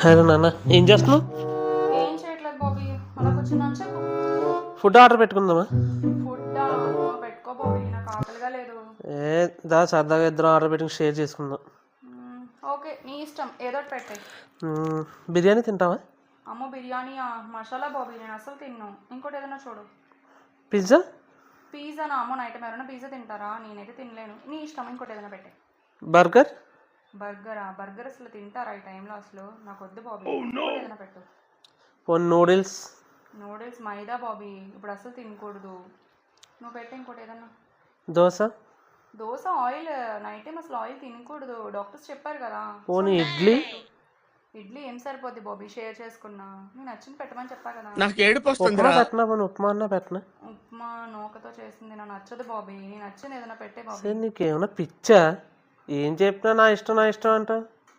Hello నాన్న, ఏం చేస్తున్నావు? ఏం చేయట్లేదు బాబీ, అలా కూర్చున్నాను. చెప్పు. Food order పెట్టుకుందామా? ఫుడ్ పెట్టుకో బాబీ, నాకు ఆకలిగా లేదు. సరదాగా ఇద్దరం ఆర్డర్ పెట్టుకుని షేర్ చేసుకుందాం. ఓకే, నీ ఇష్టం, ఏదో ఒకటి పెట్టాయి. బిర్యానీ తింటావా? అమ్మో బిర్యానీయా, మసాలా బాబీ, నేను అసలు తిన్నాను. ఇంకోటి ఏదైనా చూడు. పిజ్జా? పిజ్జానా? అమ్మో నైట్ ఎవరైనా పిజ్జా తింటారా? నేనైతే తినలేను. నీ ఇష్టం, ఇంకోటి ఏదైనా పెట్టాయి. బర్గర్? బర్గర్ అసలు తింటారా ఈ టైంలో? అసలు నాకు వద్దు బాబీ, ఏదైనా పెట్టు. నూడిల్స్? నూడిల్స్ మైదా బాబీ, ఇప్పుడు అసలు తినకూడదు. నువ్వు పెట్టే ఇంకోటి ఏదన్నా. దోశ ఆయిల్, నైట్ టైం అసలు ఆయిల్ తినకూడదు, డాక్టర్స్ చెప్పారు కదా. ఇడ్లీ? ఇడ్లీ ఏం సరిపోద్ది బాబీ, షేర్ చేసుకున్నా. నేను నచ్చింది పెట్టమని చెప్పా కదా. నాకు ఏడుపు వస్తుంది. ఉప్మా అన్నా పెట్టనా? ఉప్మా నూకతో చేసింది నాకు నచ్చదు బాబీ, నేను నచ్చింది ఏదైనా పెట్టే బాబీ. నీకేమన్నా పిచ్చా? ఏం చెప్పినా నా ఇష్టం అంటావు.